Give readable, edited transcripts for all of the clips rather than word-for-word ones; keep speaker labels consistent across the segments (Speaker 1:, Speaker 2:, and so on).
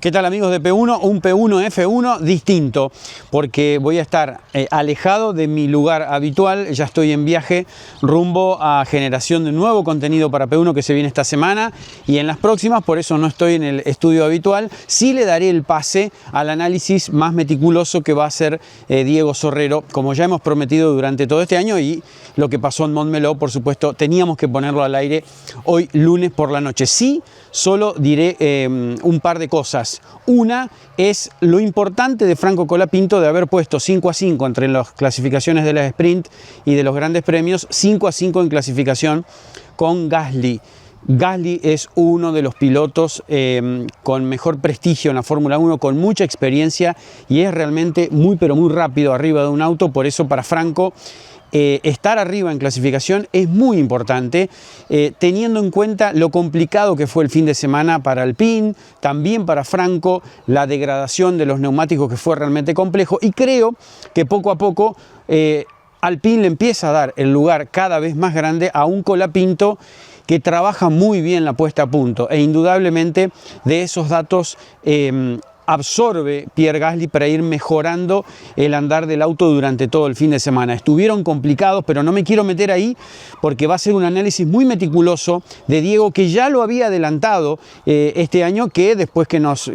Speaker 1: ¿Qué tal amigos de P1? Un P1 F1 distinto, porque voy a estar alejado de mi lugar habitual. Ya estoy en viaje rumbo a generación de nuevo contenido para P1 que se viene esta semana y en las próximas, por eso no estoy en el estudio habitual. Sí le daré el pase al análisis más meticuloso que va a hacer Diego Sorrero, como ya hemos prometido durante todo este año, y lo que pasó en Montmeló, por supuesto, teníamos que ponerlo al aire hoy lunes por la noche. Sí, solo diré un par de cosas. Una es lo importante de Franco Colapinto de haber puesto 5-5 entre las clasificaciones de la sprint y de los grandes premios, 5-5 en clasificación con Gasly. Gasly es uno de los pilotos con mejor prestigio en la Fórmula 1, con mucha experiencia y es realmente muy pero muy rápido arriba de un auto. Por eso para Franco estar arriba en clasificación es muy importante, teniendo en cuenta lo complicado que fue el fin de semana para Alpine, también para Franco, la degradación de los neumáticos que fue realmente complejo, y creo que poco a poco Alpine le empieza a dar el lugar cada vez más grande a un Colapinto que trabaja muy bien la puesta a punto, e indudablemente de esos datos absorbe Pierre Gasly para ir mejorando el andar del auto durante todo el fin de semana. Estuvieron complicados, pero no me quiero meter ahí porque va a ser un análisis muy meticuloso de Diego, que ya lo había adelantado este año, que después que nos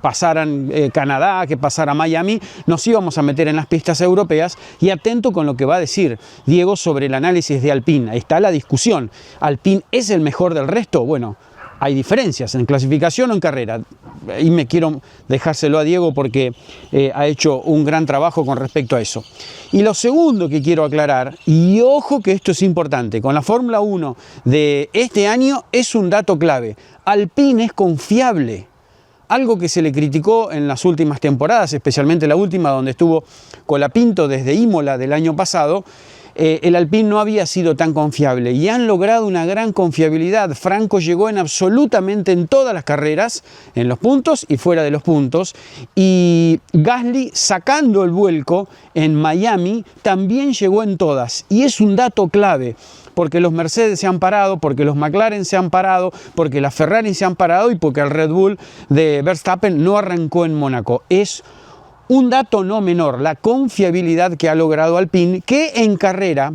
Speaker 1: pasaran Canadá, que pasara Miami, nos íbamos a meter en las pistas europeas. Y atento con lo que va a decir Diego sobre el análisis de Alpine. Ahí está la discusión. ¿Alpine es el mejor del resto? Bueno, hay diferencias en clasificación o en carrera, y me quiero dejárselo a Diego porque ha hecho un gran trabajo con respecto a eso. Y lo segundo que quiero aclarar, y ojo que esto es importante, con la Fórmula 1 de este año es un dato clave: Alpine es confiable. Algo que se le criticó en las últimas temporadas, especialmente la última donde estuvo Colapinto desde Imola del año pasado. El Alpine no había sido tan confiable y han logrado una gran confiabilidad. Franco llegó en absolutamente en todas las carreras, en los puntos y fuera de los puntos, y Gasly, sacando el vuelco en Miami, también llegó en todas, y es un dato clave porque los Mercedes se han parado, porque los McLaren se han parado, porque las Ferrari se han parado y porque el Red Bull de Verstappen no arrancó en Mónaco. Es un dato no menor, la confiabilidad que ha logrado Alpine, que en carrera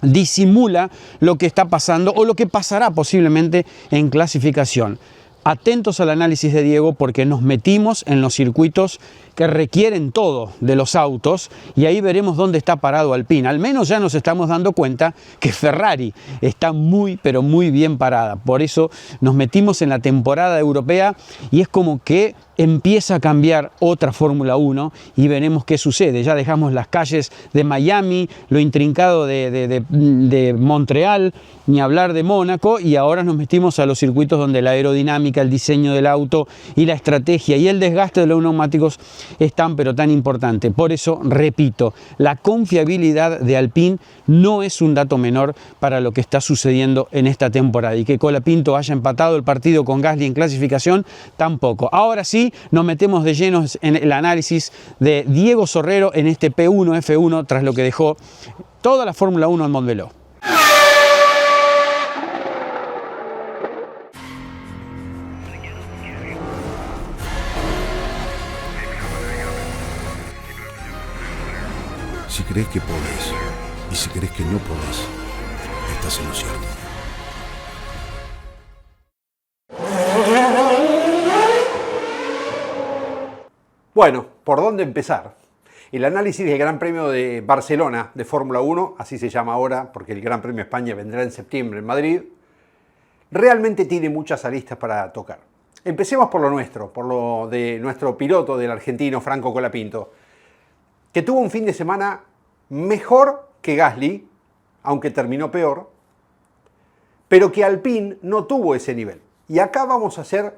Speaker 1: disimula lo que está pasando o lo que pasará posiblemente en clasificación. Atentos al análisis de Diego porque nos metimos en los circuitos que requieren todo de los autos y ahí veremos dónde está parado Alpine. Al menos ya nos estamos dando cuenta que Ferrari está muy pero muy bien parada. Por eso nos metimos en la temporada europea y es como que empieza a cambiar otra Fórmula 1 y veremos qué sucede. Ya dejamos las calles de Miami, lo intrincado de Montreal, ni hablar de Mónaco, y ahora nos metimos a los circuitos donde la aerodinámica, el diseño del auto y la estrategia y el desgaste de los neumáticos es tan pero tan importante. Por eso, repito, la confiabilidad de Alpine no es un dato menor para lo que está sucediendo en esta temporada, y que Colapinto haya empatado el partido con Gasly en clasificación tampoco. Ahora sí, nos metemos de lleno en el análisis de Diego Sorrero en este P1 F1 tras lo que dejó toda la Fórmula 1 en Montmeló.
Speaker 2: Si crees que podés y si crees que no podés, estás en lo cierto.
Speaker 3: Bueno, ¿por dónde empezar? El análisis del Gran Premio de Barcelona de Fórmula 1, así se llama ahora porque el Gran Premio de España vendrá en septiembre en Madrid, realmente tiene muchas aristas para tocar. Empecemos por lo nuestro, por lo de nuestro piloto, del argentino Franco Colapinto, que tuvo un fin de semana mejor que Gasly, aunque terminó peor, pero que Alpine no tuvo ese nivel. Y acá vamos a hacer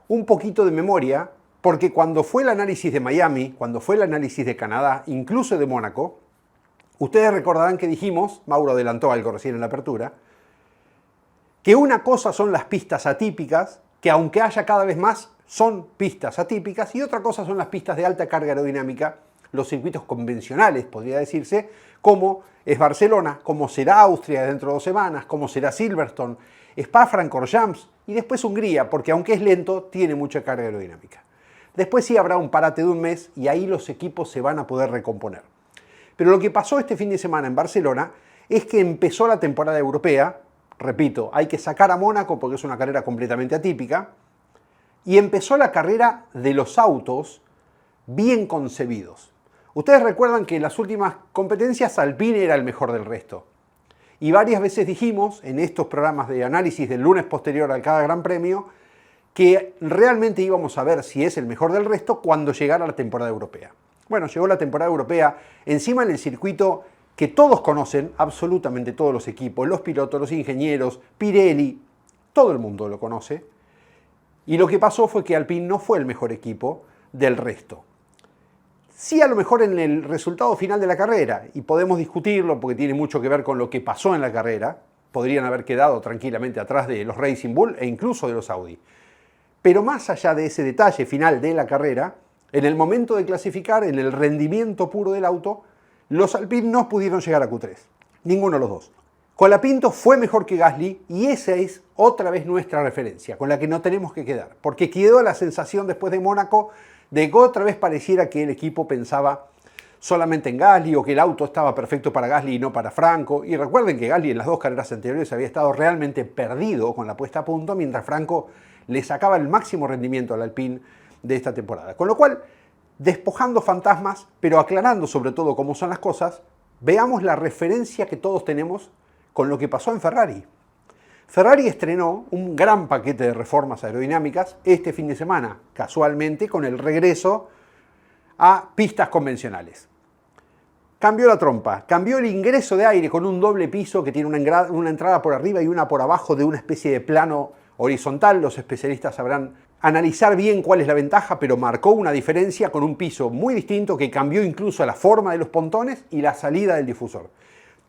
Speaker 3: un poquito de memoria, porque cuando fue el análisis de Miami, cuando fue el análisis de Canadá, incluso de Mónaco, ustedes recordarán que dijimos, Mauro adelantó algo recién en la apertura, que una cosa son las pistas atípicas, que aunque haya cada vez más, son pistas atípicas, y otra cosa son las pistas de alta carga aerodinámica, los circuitos convencionales, podría decirse, como es Barcelona, como será Austria dentro de 2 semanas, como será Silverstone, Spa-Francorchamps y después Hungría, porque aunque es lento, tiene mucha carga aerodinámica. Después sí habrá un parate de un mes y ahí los equipos se van a poder recomponer. Pero lo que pasó este fin de semana en Barcelona es que empezó la temporada europea. Repito, hay que sacar a Mónaco porque es una carrera completamente atípica. Y empezó la carrera de los autos bien concebidos. Ustedes recuerdan que en las últimas competencias Alpine era el mejor del resto. Y varias veces dijimos en estos programas de análisis del lunes posterior a cada Gran Premio que realmente íbamos a ver si es el mejor del resto cuando llegara la temporada europea. Bueno, llegó la temporada europea encima en el circuito que todos conocen, absolutamente todos los equipos, los pilotos, los ingenieros, Pirelli, todo el mundo lo conoce. Y lo que pasó fue que Alpine no fue el mejor equipo del resto. Sí, a lo mejor en el resultado final de la carrera, y podemos discutirlo porque tiene mucho que ver con lo que pasó en la carrera, podrían haber quedado tranquilamente atrás de los Racing Bull e incluso de los Audi. Pero más allá de ese detalle final de la carrera, en el momento de clasificar, en el rendimiento puro del auto, los Alpine no pudieron llegar a Q3, ninguno de los dos. Colapinto fue mejor que Gasly y esa es otra vez nuestra referencia, con la que no tenemos que quedar, porque quedó la sensación después de Mónaco de que otra vez pareciera que el equipo pensaba solamente en Gasly o que el auto estaba perfecto para Gasly y no para Franco. Y recuerden que Gasly en las dos carreras anteriores había estado realmente perdido con la puesta a punto, mientras Franco le sacaba el máximo rendimiento al Alpine de esta temporada. Con lo cual, despojando fantasmas, pero aclarando sobre todo cómo son las cosas, veamos la referencia que todos tenemos con lo que pasó en Ferrari. Ferrari estrenó un gran paquete de reformas aerodinámicas este fin de semana, casualmente con el regreso a pistas convencionales. Cambió la trompa, cambió el ingreso de aire con un doble piso que tiene una entrada por arriba y una por abajo de una especie de plano horizontal. Los especialistas sabrán analizar bien cuál es la ventaja, pero marcó una diferencia con un piso muy distinto que cambió incluso la forma de los pontones y la salida del difusor.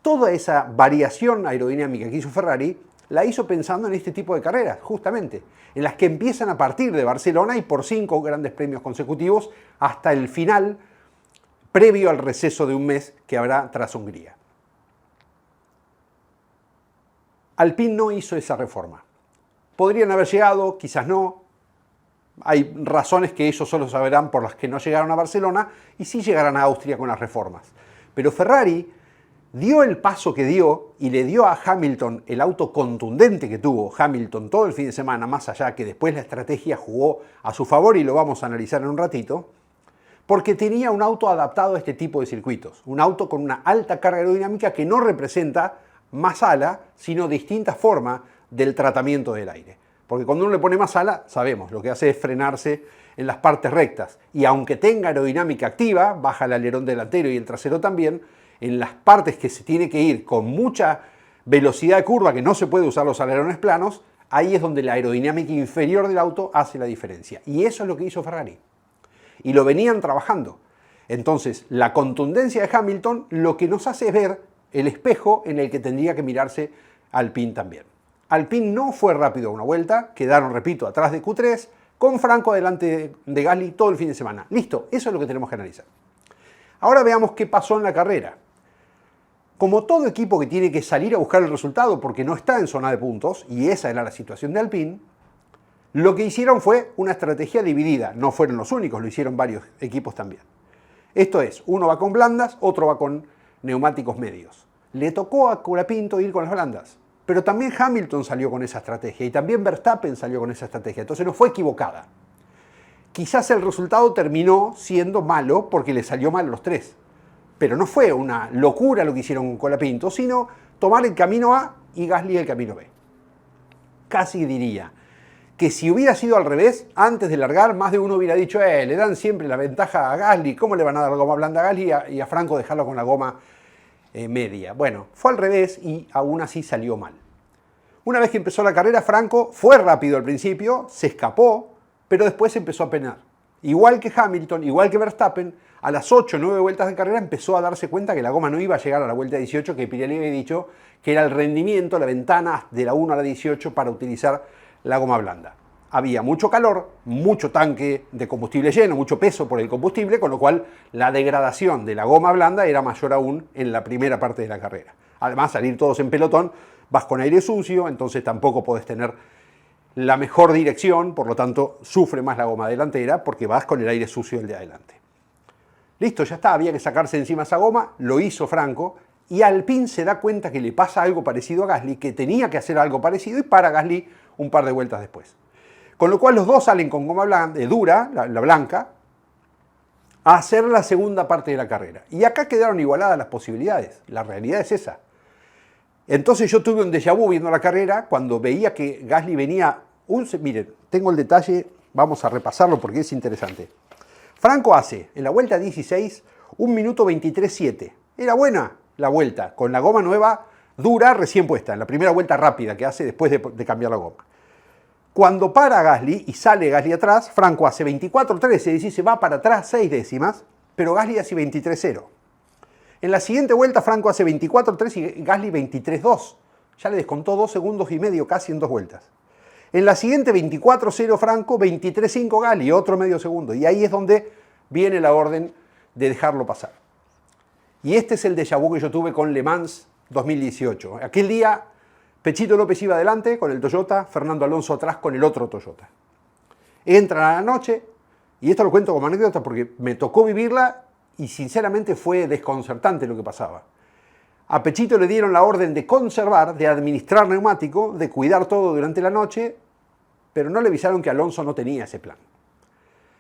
Speaker 3: Toda esa variación aerodinámica que hizo Ferrari la hizo pensando en este tipo de carreras, justamente, en las que empiezan a partir de Barcelona y por 5 grandes premios consecutivos hasta el final, previo al receso de un mes que habrá tras Hungría. Alpine no hizo esa reforma. Podrían haber llegado, quizás no. Hay razones que ellos solo sabrán por las que no llegaron a Barcelona y sí llegarán a Austria con las reformas. Pero Ferrari dio el paso que dio y le dio a Hamilton el auto contundente que tuvo Hamilton todo el fin de semana, más allá que después la estrategia jugó a su favor y lo vamos a analizar en un ratito, porque tenía un auto adaptado a este tipo de circuitos, un auto con una alta carga aerodinámica que no representa más ala, sino distinta forma del tratamiento del aire. Porque cuando uno le pone más ala, sabemos, lo que hace es frenarse en las partes rectas. Y aunque tenga aerodinámica activa, baja el alerón delantero y el trasero también, en las partes que se tiene que ir con mucha velocidad de curva, que no se puede usar los alerones planos, ahí es donde la aerodinámica inferior del auto hace la diferencia. Y eso es lo que hizo Ferrari. Y lo venían trabajando. Entonces, la contundencia de Hamilton lo que nos hace es ver el espejo en el que tendría que mirarse Alpine también. Alpine no fue rápido a una vuelta, quedaron, repito, atrás de Q3, con Franco delante de Gasly todo el fin de semana. Listo, eso es lo que tenemos que analizar. Ahora veamos qué pasó en la carrera. Como todo equipo que tiene que salir a buscar el resultado porque no está en zona de puntos, y esa era la situación de Alpine, lo que hicieron fue una estrategia dividida. No fueron los únicos, lo hicieron varios equipos también. Esto es, uno va con blandas, otro va con neumáticos medios. Le tocó a Colapinto ir con las blandas, pero también Hamilton salió con esa estrategia y también Verstappen salió con esa estrategia, entonces no fue equivocada. Quizás el resultado terminó siendo malo porque le salió mal a los tres, pero no fue una locura lo que hicieron con Colapinto, sino tomar el camino A y Gasly el camino B. Casi diría que si hubiera sido al revés, antes de largar, más de uno hubiera dicho, le dan siempre la ventaja a Gasly, ¿cómo le van a dar goma blanda a Gasly y a Franco dejarlo con la goma media? Bueno, fue al revés y aún así salió mal. Una vez que empezó la carrera, Franco fue rápido al principio, se escapó, pero después empezó a penar. Igual que Hamilton, igual que Verstappen, a las 8 o 9 vueltas de carrera empezó a darse cuenta que la goma no iba a llegar a la vuelta 18, que Pirelli había dicho que era el rendimiento, la ventana de la 1 a la 18 para utilizar la goma blanda. Había mucho calor, mucho tanque de combustible lleno, mucho peso por el combustible, con lo cual la degradación de la goma blanda era mayor aún en la primera parte de la carrera. Además, salir todos en pelotón vas con aire sucio, entonces tampoco podés tener la mejor dirección, por lo tanto sufre más la goma delantera porque vas con el aire sucio del de adelante. Listo, ya está, había que sacarse encima esa goma, lo hizo Franco, y Alpine se da cuenta que le pasa algo parecido a Gasly, que tenía que hacer algo parecido y para Gasly un par de vueltas después. Con lo cual los dos salen con goma dura, la blanca, a hacer la segunda parte de la carrera. Y acá quedaron igualadas las posibilidades, la realidad es esa. Entonces yo tuve un déjà vu viendo la carrera cuando veía que Gasly venía, miren, tengo el detalle, vamos a repasarlo porque es interesante. Franco hace en la vuelta 16 1 minuto 23.7. Era buena la vuelta, con la goma nueva dura recién puesta, en la primera vuelta rápida que hace después de cambiar la goma. Cuando para Gasly y sale Gasly atrás, Franco hace 24.13, es decir, se va para atrás 6 décimas, pero Gasly hace 23.0. En la siguiente vuelta Franco hace 24.3 y Gasly 23.2. Ya le descontó 2 segundos y medio casi en 2 vueltas. En la siguiente 24.0 Franco, 23.5 Gasly, otro medio segundo. Y ahí es donde viene la orden de dejarlo pasar. Y este es el déjà vu que yo tuve con Le Mans 2018. Aquel día Pechito López iba adelante con el Toyota, Fernando Alonso atrás con el otro Toyota. Entran a la noche, y esto lo cuento como anécdota porque me tocó vivirla y sinceramente fue desconcertante lo que pasaba. A Pechito le dieron la orden de conservar, de administrar neumático, de cuidar todo durante la noche, pero no le avisaron que Alonso no tenía ese plan.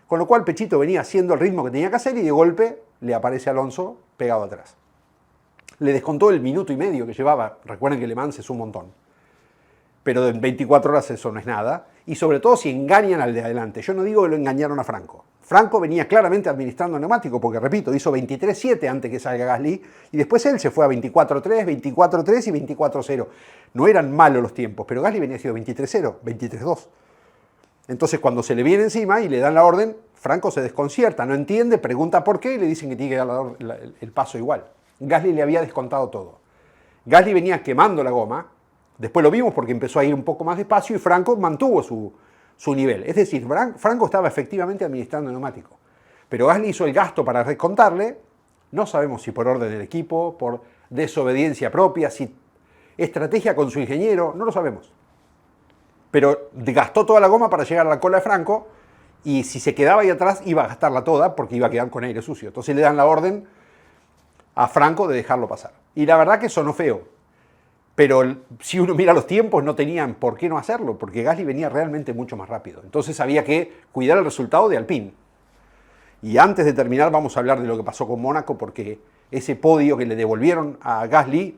Speaker 3: Con lo cual Pechito venía haciendo el ritmo que tenía que hacer y de golpe le aparece Alonso pegado atrás. Le descontó el minuto y medio que llevaba, recuerden que Le Mans es un montón, pero en 24 horas eso no es nada, y sobre todo si engañan al de adelante. Yo no digo que lo engañaron a Franco. Franco venía claramente administrando neumático, porque repito, hizo 23.7 antes que salga Gasly, y después él se fue a 24.3, 24.3 y 24.0. No eran malos los tiempos, pero Gasly venía siendo 23.0, 23.2. Entonces cuando se le viene encima y le dan la orden, Franco se desconcierta, no entiende, pregunta por qué y le dicen que tiene que dar el paso igual. Gasly le había descontado todo. Gasly venía quemando la goma, después lo vimos porque empezó a ir un poco más despacio y Franco mantuvo su nivel. Es decir, Franco estaba efectivamente administrando el neumático. Pero Gasly hizo el gasto para descontarle, no sabemos si por orden del equipo, por desobediencia propia, si estrategia con su ingeniero, no lo sabemos. Pero gastó toda la goma para llegar a la cola de Franco y si se quedaba ahí atrás iba a gastarla toda porque iba a quedar con aire sucio. Entonces le dan la orden a Franco de dejarlo pasar. Y la verdad que sonó feo. Pero si uno mira los tiempos no tenían por qué no hacerlo porque Gasly venía realmente mucho más rápido. Entonces había que cuidar el resultado de Alpine. Y antes de terminar vamos a hablar de lo que pasó con Mónaco porque ese podio que le devolvieron a Gasly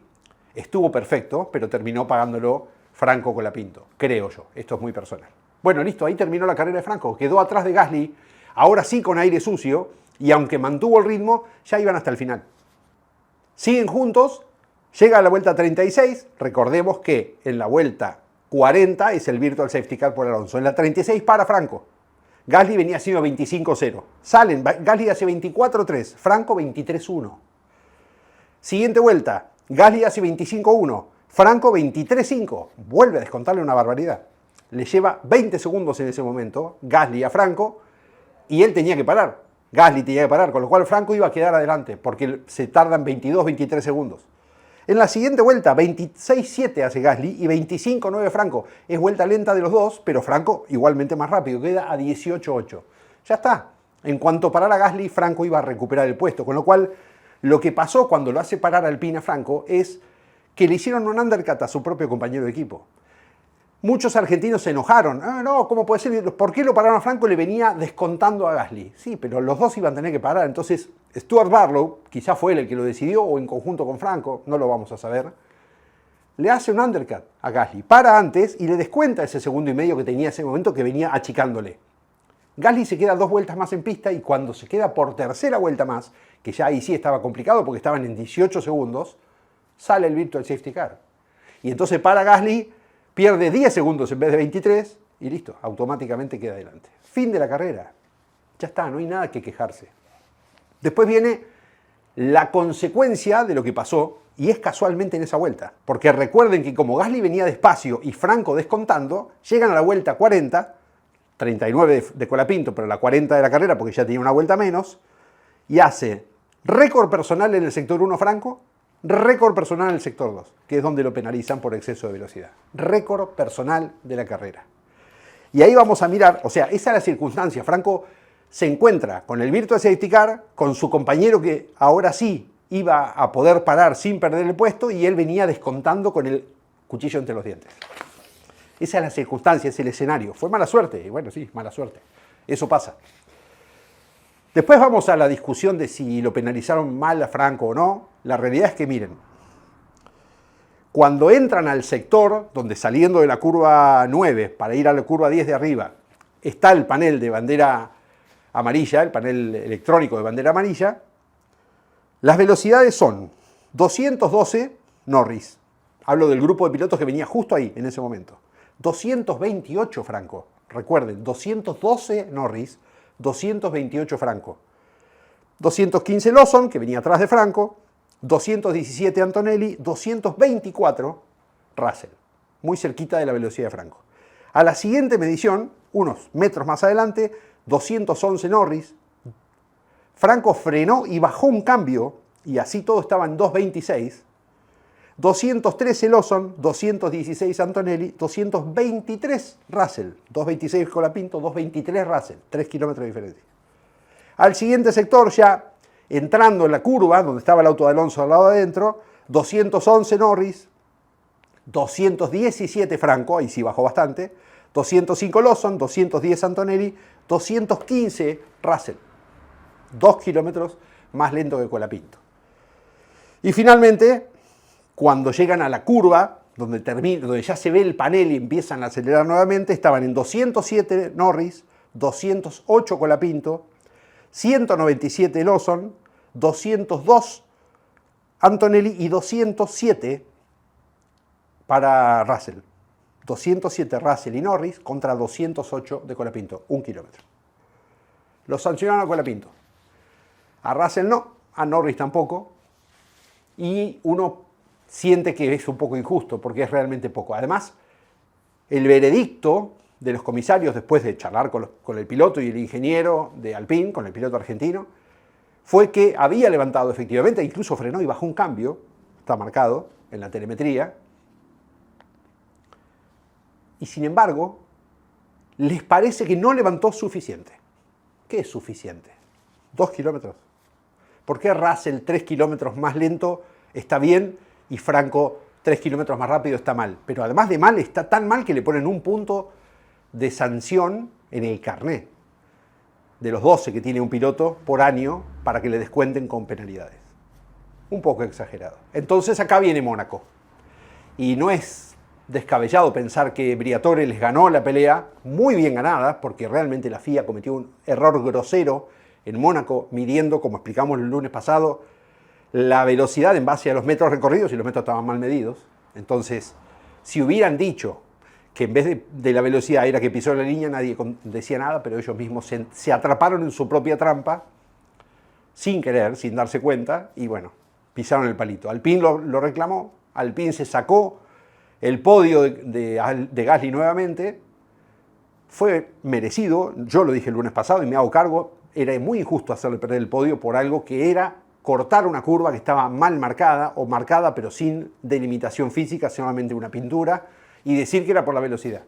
Speaker 3: estuvo perfecto, pero terminó pagándolo Franco Colapinto, creo yo. Esto es muy personal. Bueno, listo, ahí terminó la carrera de Franco. Quedó atrás de Gasly, ahora sí con aire sucio, y aunque mantuvo el ritmo, ya iban hasta el final. Siguen juntos, llega a la vuelta 36, recordemos que en la vuelta 40 es el Virtual Safety Car por Alonso. En la 36 para Franco. Gasly venía haciendo 25.0. Salen, Gasly hace 24.3, Franco 23.1. Siguiente vuelta, Gasly hace 25.1. Franco 23.5, vuelve a descontarle una barbaridad. Le lleva 20 segundos en ese momento, Gasly a Franco, y él tenía que parar. Gasly tenía que parar, con lo cual Franco iba a quedar adelante, porque se tardan 22, 23 segundos. En la siguiente vuelta, 26.7 hace Gasly y 25.9 Franco. Es vuelta lenta de los dos, pero Franco igualmente más rápido, queda a 18.8. Ya está. En cuanto parara Gasly, Franco iba a recuperar el puesto, con lo cual lo que pasó cuando lo hace parar Alpine a Franco es que le hicieron un undercut a su propio compañero de equipo. Muchos argentinos se enojaron. No, ¿cómo puede ser? ¿Por qué lo pararon a Franco y le venía descontando a Gasly? Sí, pero los dos iban a tener que parar. Entonces, Stuart Barlow, quizá fue él el que lo decidió o en conjunto con Franco, no lo vamos a saber, le hace un undercut a Gasly. Para antes y le descuenta ese segundo y medio que tenía ese momento que venía achicándole. Gasly se queda 2 vueltas más en pista y cuando se queda por tercera vuelta más, que ya ahí sí estaba complicado porque estaban en 18 segundos, sale el Virtual Safety Car. Y entonces para Gasly, pierde 10 segundos en vez de 23 y listo, automáticamente queda adelante. Fin de la carrera. Ya está, no hay nada que quejarse. Después viene la consecuencia de lo que pasó y es casualmente en esa vuelta. Porque recuerden que como Gasly venía despacio y Franco descontando, llegan a la vuelta 40, 39 de Colapinto, pero la 40 de la carrera porque ya tenía una vuelta menos, y hace récord personal en el sector 1 Franco, Récord personal en el sector 2, que es donde lo penalizan por exceso de velocidad. Récord personal de la carrera. Y ahí vamos a mirar, o sea, esa es la circunstancia. Franco se encuentra con el Virtual Safety Car, con su compañero que ahora sí iba a poder parar sin perder el puesto, y él venía descontando con el cuchillo entre los dientes. Esa es la circunstancia, es el escenario. Fue mala suerte, y bueno, sí, mala suerte. Eso pasa. Después vamos a la discusión de si lo penalizaron mal a Franco o no. La realidad es que, miren, cuando entran al sector, donde saliendo de la curva 9 para ir a la curva 10 de arriba, está el panel de bandera amarilla, el panel electrónico de bandera amarilla, las velocidades son 212 Norris. Hablo del grupo de pilotos que venía justo ahí, en ese momento. 228 Franco. Recuerden, 212 Norris, 228 Franco. 215 Lawson, que venía atrás de Franco. 217 Antonelli, 224 Russell. Muy cerquita de la velocidad de Franco. A la siguiente medición, unos metros más adelante, 211 Norris. Franco frenó y bajó un cambio, y así todo estaba en 226. 213 Lawson, 216 Antonelli, 223 Russell. 226 Colapinto, 223 Russell. 3 kilómetros de diferencia. Al siguiente sector, ya entrando en la curva, donde estaba el auto de Alonso al lado de adentro, 211 Norris, 217 Franco, ahí sí bajó bastante, 205 Lawson, 210 Antonelli, 215 Russell. 2 kilómetros más lento que Colapinto. Y finalmente, cuando llegan a la curva, donde ya se ve el panel y empiezan a acelerar nuevamente, estaban en 207 Norris, 208 Colapinto, 197 Lawson, 202 Antonelli y 207 para Russell. 207 Russell y Norris contra 208 de Colapinto, 1 kilómetro. Lo sancionaron a Colapinto. A Russell no, a Norris tampoco. Y uno siente que es un poco injusto, porque es realmente poco. Además, el veredicto de los comisarios, después de charlar con el piloto y el ingeniero de Alpine, con el piloto argentino, fue que había levantado efectivamente, incluso frenó y bajó un cambio, está marcado en la telemetría, y sin embargo, les parece que no levantó suficiente. ¿Qué es suficiente? 2 kilómetros. ¿Por qué Russell 3 kilómetros más lento está bien y Franco 3 kilómetros más rápido está mal? Pero además de mal, está tan mal que le ponen un punto de sanción en el carnet de los 12 que tiene un piloto por año para que le descuenten con penalidades. Un poco exagerado. Entonces acá viene Mónaco. Y no es descabellado pensar que Briatore les ganó la pelea, muy bien ganada, porque realmente la FIA cometió un error grosero en Mónaco, midiendo, como explicamos el lunes pasado, la velocidad en base a los metros recorridos, y los metros estaban mal medidos. Entonces, si hubieran dicho que en vez de la velocidad era que pisó la línea, nadie decía nada, pero ellos mismos se atraparon en su propia trampa, sin querer, sin darse cuenta, y bueno, pisaron el palito. Alpine lo reclamó, Alpine se sacó el podio de Gasly nuevamente, fue merecido, yo lo dije el lunes pasado y me hago cargo, era muy injusto hacerle perder el podio por algo que era cortar una curva que estaba mal marcada, o marcada pero sin delimitación física, solamente una pintura, y decir que era por la velocidad.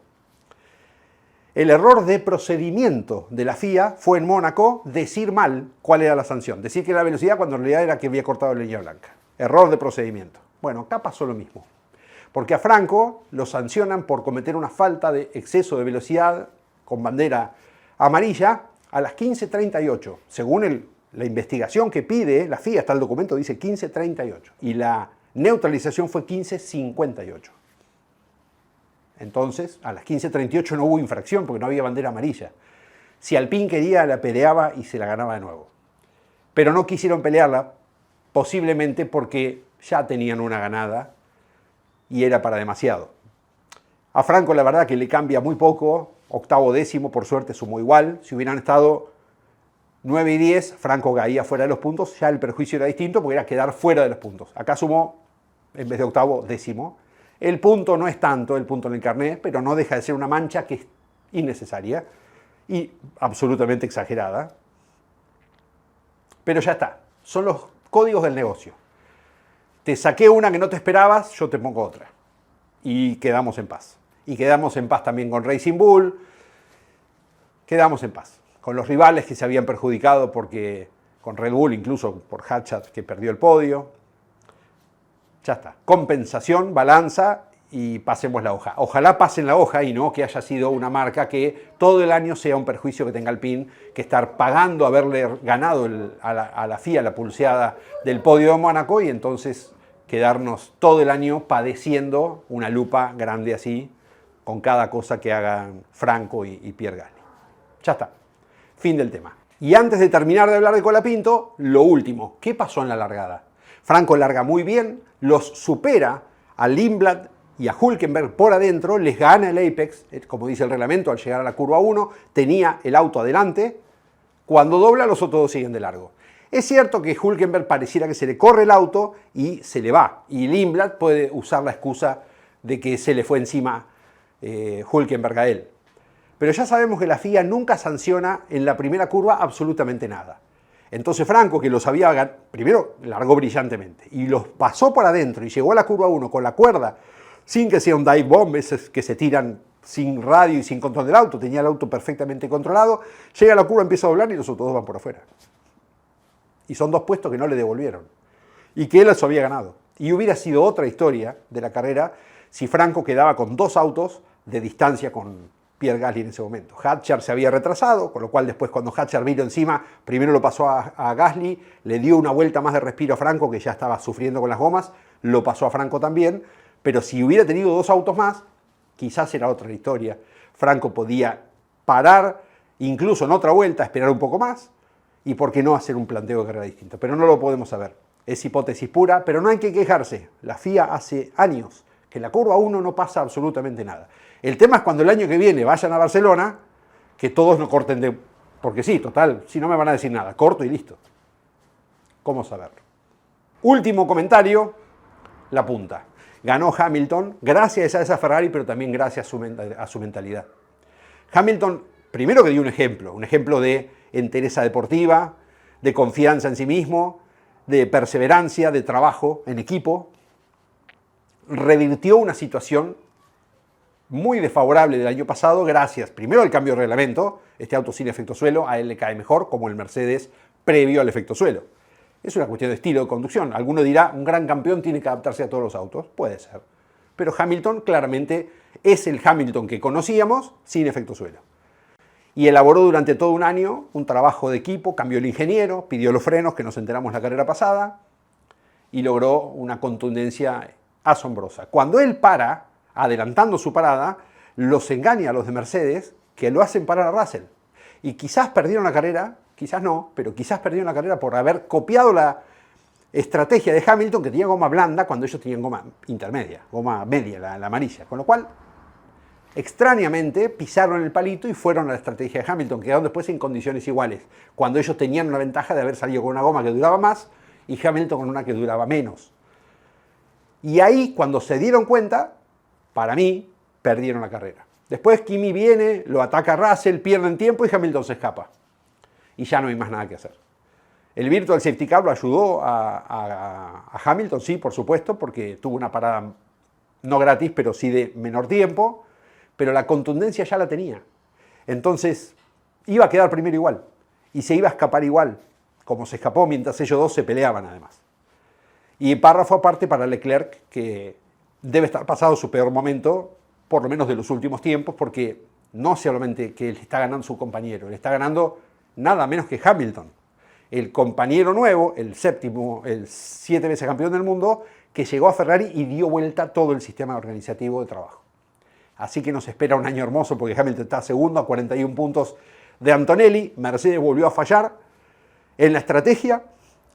Speaker 3: El error de procedimiento de la FIA fue en Mónaco decir mal cuál era la sanción. Decir que era la velocidad cuando en realidad era que había cortado la línea blanca. Error de procedimiento. Bueno, acá pasó lo mismo. Porque a Franco lo sancionan por cometer una falta de exceso de velocidad con bandera amarilla a las 15:38. Según la investigación que pide la FIA, está el documento, dice 15:38. Y la neutralización fue 15:58. Entonces, a las 15:38 no hubo infracción porque no había bandera amarilla. Si Alpine quería, la peleaba y se la ganaba de nuevo. Pero no quisieron pelearla, posiblemente porque ya tenían una ganada y era para demasiado. A Franco la verdad que le cambia muy poco, octavo décimo, por suerte sumó igual. Si hubieran estado 9 y 10, Franco caía fuera de los puntos, ya el perjuicio era distinto porque era quedar fuera de los puntos. Acá sumó, en vez de octavo, décimo. El punto no es tanto, el punto en el carnet, pero no deja de ser una mancha que es innecesaria y absolutamente exagerada. Pero ya está, son los códigos del negocio. te saqué una que no te esperabas, yo te pongo otra. Y quedamos en paz. Y quedamos en paz también con Racing Bull. Quedamos en paz. Con los rivales que se habían perjudicado porque con Red Bull, incluso por Hatchat que perdió el podio. Ya está. Compensación, balanza y pasemos la hoja. Ojalá pasen la hoja y no que haya sido una marca que todo el año sea un perjuicio que tenga Alpine, que estar pagando haberle ganado a la FIA la pulseada del podio de Mónaco y entonces quedarnos todo el año padeciendo una lupa grande así con cada cosa que hagan Franco y Pierre Gasly. Ya está. Fin del tema. Y antes de terminar de hablar de Colapinto, lo último. ¿Qué pasó en la largada? Franco larga muy bien, los supera a Lindblad y a Hülkenberg por adentro, les gana el Apex, como dice el reglamento, al llegar a la curva 1, tenía el auto adelante, cuando dobla los otros dos siguen de largo. Es cierto que Hülkenberg pareciera que se le corre el auto y se le va, y Lindblad puede usar la excusa de que se le fue encima Hülkenberg a él. Pero ya sabemos que la FIA nunca sanciona en la primera curva absolutamente nada. Entonces Franco, que los había primero largó brillantemente y los pasó por adentro y llegó a la curva 1 con la cuerda, sin que sea un dive bomb, esos que se tiran sin radio y sin control del auto, tenía el auto perfectamente controlado, llega a la curva, empieza a doblar y los otros dos van por afuera. Y son dos puestos que no le devolvieron y que él los había ganado. Y hubiera sido otra historia de la carrera si Franco quedaba con dos autos de distancia con Pierre Gasly en ese momento. Hatcher se había retrasado, con lo cual después cuando Hatcher vino encima, primero lo pasó a Gasly, le dio una vuelta más de respiro a Franco, que ya estaba sufriendo con las gomas, lo pasó a Franco también, pero si hubiera tenido dos autos más, quizás era otra historia. Franco podía parar, incluso en otra vuelta, esperar un poco más, y por qué no hacer un planteo de carrera distinto. Pero no lo podemos saber. Es hipótesis pura, pero no hay que quejarse. La FIA hace años que en la curva 1 no pasa absolutamente nada. El tema es cuando el año que viene vayan a Barcelona, que todos no corten de... Porque sí, total, si no me van a decir nada, corto y listo. ¿Cómo saberlo? Último comentario, la punta. Ganó Hamilton gracias a esa Ferrari, pero también gracias a su mentalidad. Hamilton, primero que dio un ejemplo de entereza deportiva, de confianza en sí mismo, de perseverancia, de trabajo en equipo. Revirtió una situación muy desfavorable del año pasado gracias primero al cambio de reglamento, este auto sin efecto suelo, a él le cae mejor, como el Mercedes previo al efecto suelo. Es una cuestión de estilo de conducción. Alguno dirá, un gran campeón tiene que adaptarse a todos los autos. Puede ser. Pero Hamilton claramente es el Hamilton que conocíamos sin efecto suelo. Y elaboró durante todo un año un trabajo de equipo, cambió el ingeniero, pidió los frenos, que nos enteramos la carrera pasada, y logró una contundencia asombrosa. Cuando él para, adelantando su parada, los engaña a los de Mercedes, que lo hacen parar a Russell. Y quizás perdieron la carrera, quizás no, pero quizás perdieron la carrera por haber copiado la estrategia de Hamilton, que tenía goma blanda cuando ellos tenían goma intermedia, goma media, la amarilla. Con lo cual, extrañamente, pisaron el palito y fueron a la estrategia de Hamilton, que quedaron después en condiciones iguales, cuando ellos tenían una ventaja de haber salido con una goma que duraba más y Hamilton con una que duraba menos. Y ahí, cuando se dieron cuenta, para mí, perdieron la carrera. Después Kimi viene, lo ataca a Russell, pierden tiempo y Hamilton se escapa. Y ya no hay más nada que hacer. El Virtual Safety Car lo ayudó a Hamilton, sí, por supuesto, porque tuvo una parada no gratis, pero sí de menor tiempo, pero la contundencia ya la tenía. Entonces, iba a quedar primero igual, y se iba a escapar igual, como se escapó mientras ellos dos se peleaban además. Y párrafo aparte para Leclerc, que debe estar pasado su peor momento, por lo menos de los últimos tiempos, porque no solamente que le está ganando su compañero, le está ganando nada menos que Hamilton, el compañero nuevo, el 7 veces campeón del mundo, que llegó a Ferrari y dio vuelta todo el sistema organizativo de trabajo. Así que nos espera un año hermoso porque Hamilton está segundo a 41 puntos de Antonelli. Mercedes volvió a fallar en la estrategia,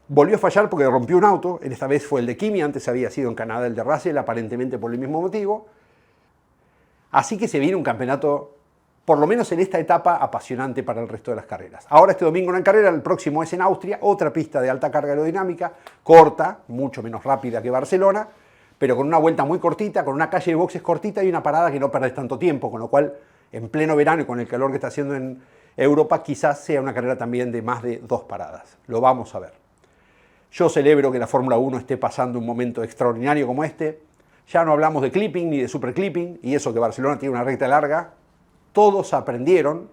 Speaker 3: volvió a fallar porque rompió un auto, esta vez fue el de Kimi, antes había sido en Canadá el de Russell, aparentemente por el mismo motivo. Así que se viene un campeonato, por lo menos en esta etapa, apasionante para el resto de las carreras. Ahora este domingo no hay carrera, el próximo es en Austria, otra pista de alta carga aerodinámica, corta, mucho menos rápida que Barcelona, pero con una vuelta muy cortita, con una calle de boxes cortita y una parada que no perdés tanto tiempo, con lo cual en pleno verano y con el calor que está haciendo en Europa, quizás sea una carrera también de más de 2 paradas. Lo vamos a ver. Yo celebro que la Fórmula 1 esté pasando un momento extraordinario como este. Ya no hablamos de clipping ni de super clipping, y eso que Barcelona tiene una recta larga. Todos aprendieron,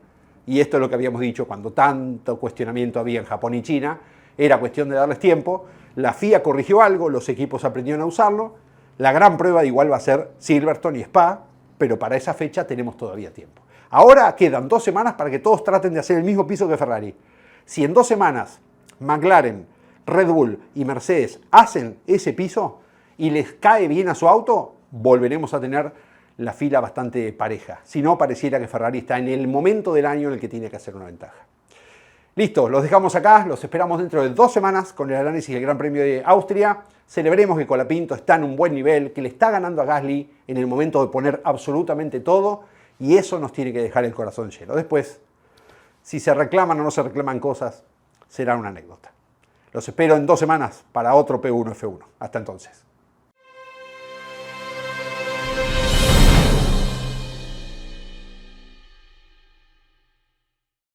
Speaker 3: y esto es lo que habíamos dicho cuando tanto cuestionamiento había en Japón y China, era cuestión de darles tiempo. La FIA corrigió algo, los equipos aprendieron a usarlo. La gran prueba igual va a ser Silverstone y Spa, pero para esa fecha tenemos todavía tiempo. Ahora quedan 2 semanas para que todos traten de hacer el mismo piso que Ferrari. Si en 2 semanas McLaren, Red Bull y Mercedes hacen ese piso y les cae bien a su auto, volveremos a tener la fila bastante pareja. Si no, pareciera que Ferrari está en el momento del año en el que tiene que hacer una ventaja. Listo, los dejamos acá, los esperamos dentro de 2 semanas con el análisis del Gran Premio de Austria. Celebremos que Colapinto está en un buen nivel, que le está ganando a Gasly en el momento de poner absolutamente todo, y eso nos tiene que dejar el corazón lleno. Después, si se reclaman o no se reclaman cosas, será una anécdota. Los espero en 2 semanas para otro P1 F1. Hasta entonces.